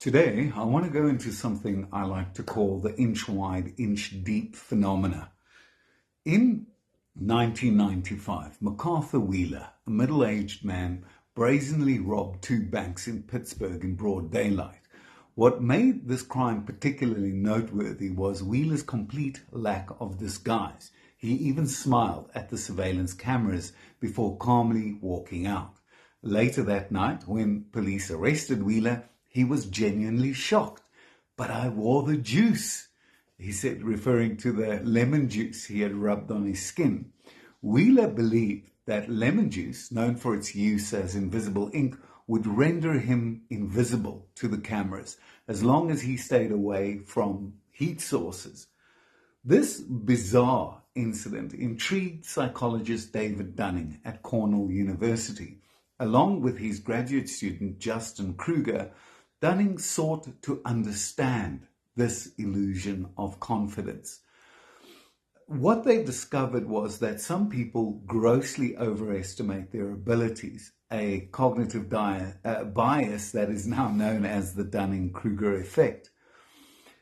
Today, I want to go into something I like to call the inch wide, inch deep phenomena. In 1995, MacArthur Wheeler, a middle aged man, brazenly robbed two banks in Pittsburgh in broad daylight. What made this crime particularly noteworthy was Wheeler's complete lack of disguise. He even smiled at the surveillance cameras before calmly walking out. Later that night, when police arrested Wheeler, he was genuinely shocked. "But I wore the juice," he said, referring to the lemon juice he had rubbed on his skin. Wheeler believed that lemon juice, known for its use as invisible ink, would render him invisible to the cameras as long as he stayed away from heat sources. This bizarre incident intrigued psychologist David Dunning at Cornell University. Along with his graduate student Justin Kruger, Dunning sought to understand this illusion of confidence. What they discovered was that some people grossly overestimate their abilities, a cognitive bias that is now known as the Dunning-Kruger effect.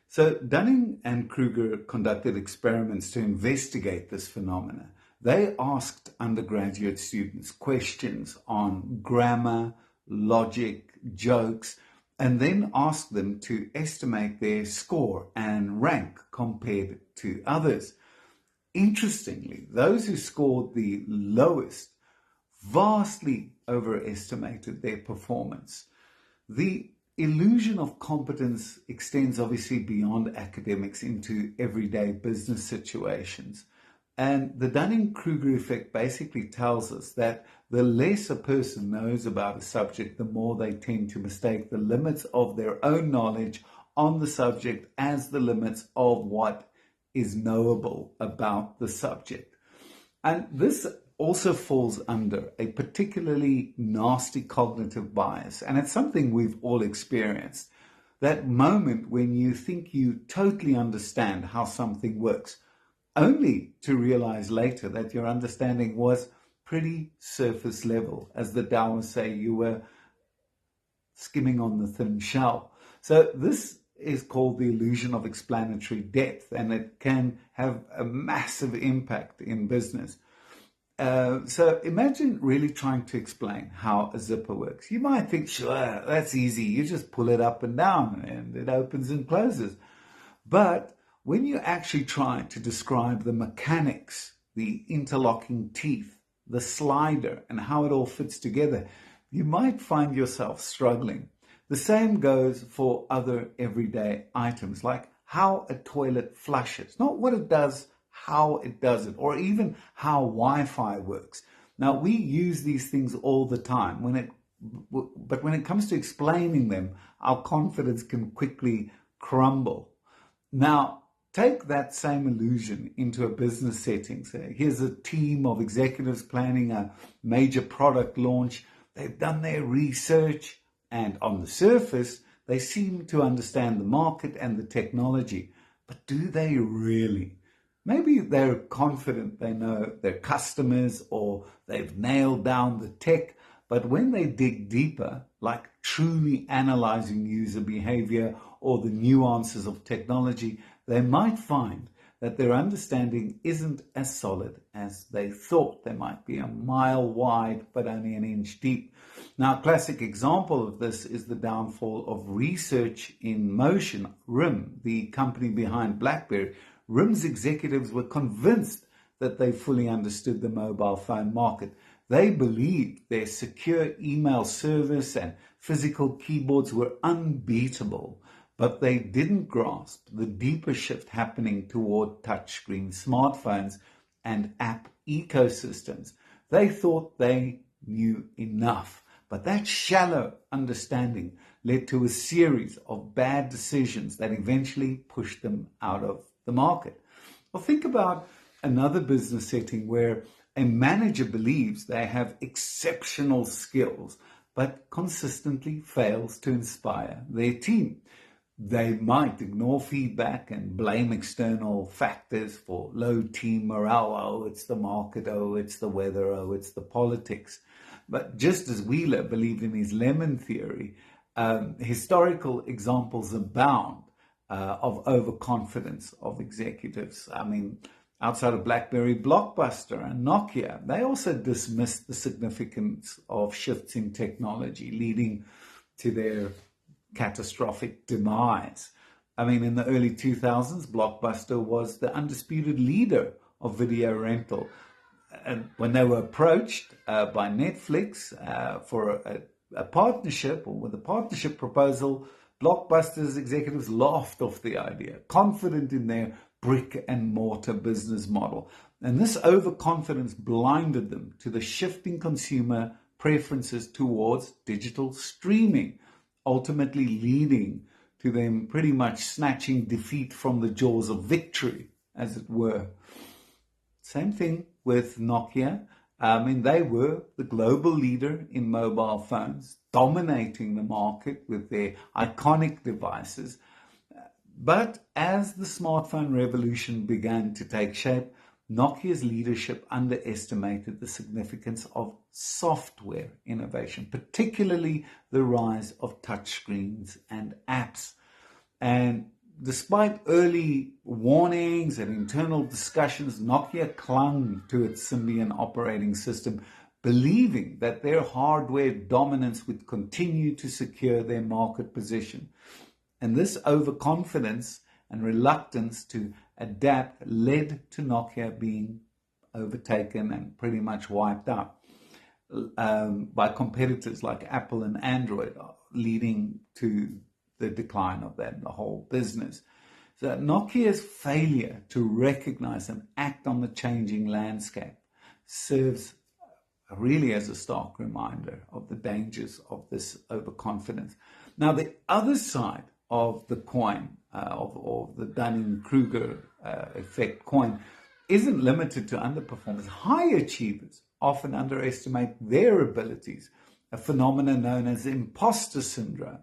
So Dunning and Kruger conducted experiments to investigate this phenomena. They asked undergraduate students questions on grammar, logic, jokes, and then asked them to estimate their score and rank compared to others. Interestingly, those who scored the lowest vastly overestimated their performance. The illusion of competence extends obviously beyond academics into everyday business situations. And the Dunning-Kruger effect basically tells us that the less a person knows about a subject, the more they tend to mistake the limits of their own knowledge on the subject as the limits of what is knowable about the subject. And this also falls under a particularly nasty cognitive bias, and it's something we've all experienced. That moment when you think you totally understand how something works, only to realize later that your understanding was pretty surface level. As the Taoists say, you were skimming on the thin shell. So this is called the illusion of explanatory depth, and it can have a massive impact in business. So imagine really trying to explain how a zipper works. You might think, sure, that's easy. You just pull it up and down and it opens and closes. But when you actually try to describe the mechanics, the interlocking teeth, the slider, and how it all fits together, you might find yourself struggling. The same goes for other everyday items, like how a toilet flushes, not what it does, how it does it, or even how Wi-Fi works. Now, we use these things all the time, but when it comes to explaining them, our confidence can quickly crumble. Now, take that same illusion into a business setting. Say, here's a team of executives planning a major product launch. They've done their research, and on the surface, they seem to understand the market and the technology. But do they really? Maybe they're confident they know their customers or they've nailed down the tech, but when they dig deeper, like truly analyzing user behavior or the nuances of technology, they might find that their understanding isn't as solid as they thought. They might be a mile wide, but only an inch deep. Now, a classic example of this is the downfall of Research in Motion, RIM, the company behind BlackBerry. RIM's executives were convinced that they fully understood the mobile phone market. They believed their secure email service and physical keyboards were unbeatable, but they didn't grasp the deeper shift happening toward touchscreen smartphones and app ecosystems. They thought they knew enough, but that shallow understanding led to a series of bad decisions that eventually pushed them out of the market. Well, think about another business setting where a manager believes they have exceptional skills, but consistently fails to inspire their team. They might ignore feedback and blame external factors for low team morale. Oh, it's the market. Oh, it's the weather. Oh, it's the politics. But just as Wheeler believed in his lemon theory, Historical examples abound of overconfidence of executives. I mean, outside of BlackBerry, Blockbuster, and Nokia, they also dismissed the significance of shifts in technology, leading to their catastrophic demise. I mean, in the early 2000s, Blockbuster was the undisputed leader of video rental. And when they were approached by Netflix for a partnership, or with a partnership proposal, Blockbuster's executives laughed off the idea, confident in their brick and mortar business model. And this overconfidence blinded them to the shifting consumer preferences towards digital streaming, ultimately leading to them pretty much snatching defeat from the jaws of victory, as it were. Same thing with Nokia. I mean, they were the global leader in mobile phones, dominating the market with their iconic devices. But as the smartphone revolution began to take shape, Nokia's leadership underestimated the significance of software innovation, particularly the rise of touchscreens and apps. And despite early warnings and internal discussions, Nokia clung to its Symbian operating system, believing that their hardware dominance would continue to secure their market position. And this overconfidence and reluctance to adapt led to Nokia being overtaken and pretty much wiped out by competitors like Apple and Android, leading to the decline of the whole business. So Nokia's failure to recognize and act on the changing landscape serves really as a stark reminder of the dangers of this overconfidence. Now, the other side of the coin, of the Dunning-Kruger effect coin, isn't limited to underperformers. High achievers often underestimate their abilities, a phenomenon known as imposter syndrome.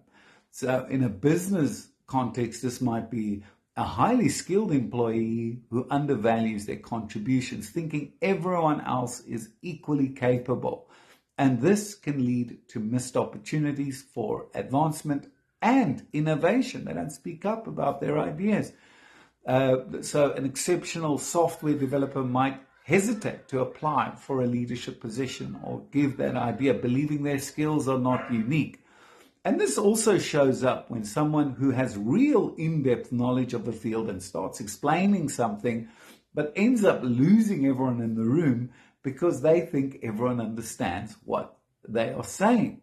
So in a business context, this might be a highly skilled employee who undervalues their contributions, thinking everyone else is equally capable. And this can lead to missed opportunities for advancement and innovation. They don't speak up about their ideas. So an exceptional software developer might hesitate to apply for a leadership position or give that idea, believing their skills are not unique. And this also shows up when someone who has real in-depth knowledge of the field and starts explaining something, but ends up losing everyone in the room because they think everyone understands what they are saying.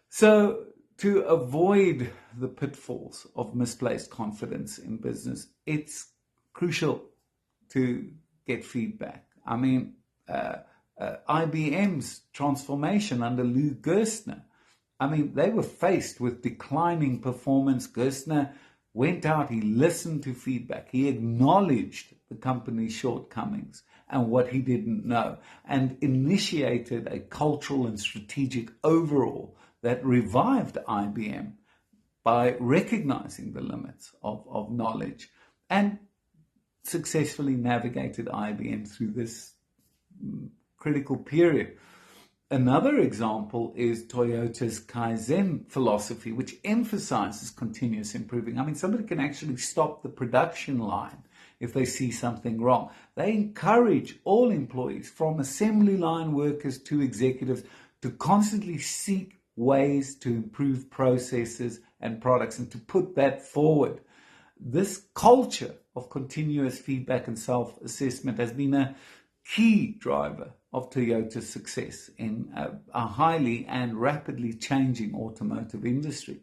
So to avoid the pitfalls of misplaced confidence in business, it's crucial to get feedback. I mean, IBM's transformation under Lou Gerstner, I mean, they were faced with declining performance. Gerstner went out, he listened to feedback, he acknowledged the company's shortcomings and what he didn't know, and initiated a cultural and strategic overhaul that revived IBM by recognizing the limits of knowledge, and successfully navigated IBM through this critical period. Another example is Toyota's Kaizen philosophy, which emphasizes continuous improving. I mean, somebody can actually stop the production line if they see something wrong. They encourage all employees, from assembly line workers to executives, to constantly seek ways to improve processes and products and to put that forward. This culture of continuous feedback and self-assessment has been a key driver of Toyota's success in a highly and rapidly changing automotive industry.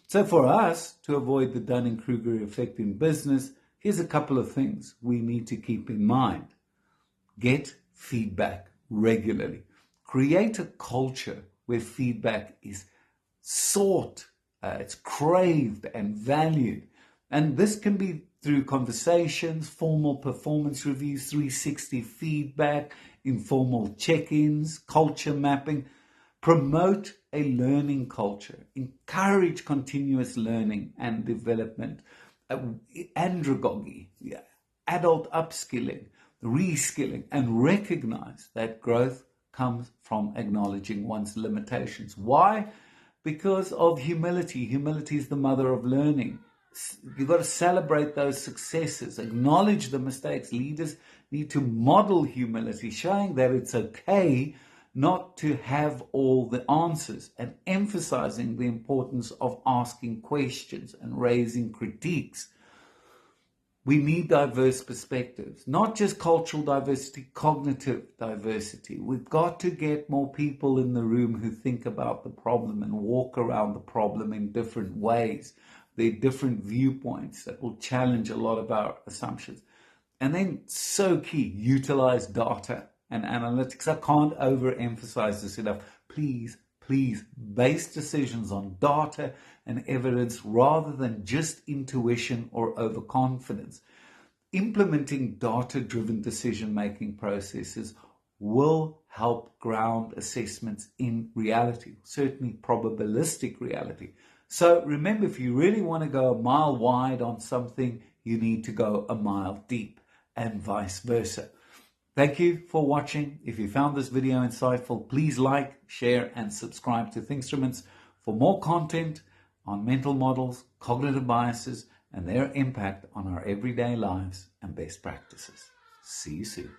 So for us to avoid the Dunning-Kruger effect in business, here's a couple of things we need to keep in mind. Get feedback regularly. Create a culture where feedback is sought, it's craved and valued. And this can be through conversations, formal performance reviews, 360 feedback, informal check-ins, culture mapping. Promote a learning culture. Encourage continuous learning and development, andragogy, adult upskilling, reskilling, and recognize that growth comes from acknowledging one's limitations. Why? because of humility. Humility is the mother of learning. You've got to celebrate those successes, acknowledge the mistakes. Leaders need to model humility, showing that it's okay not to have all the answers, and emphasizing the importance of asking questions and raising critiques. We need diverse perspectives, not just cultural diversity, cognitive diversity. We've got to get more people in the room who think about the problem and walk around the problem in different ways. There are different viewpoints that will challenge a lot of our assumptions. And then, so key, utilize data and analytics. I can't overemphasize this enough. Please, base decisions on data and evidence rather than just intuition or overconfidence. Implementing data-driven decision-making processes will help ground assessments in reality, certainly probabilistic reality. So remember, if you really want to go a mile wide on something, you need to go a mile deep, and vice versa. Thank you for watching. If you found this video insightful, please like, share, and subscribe to Thinkstruments for more content on mental models, cognitive biases, and their impact on our everyday lives and best practices. See you soon.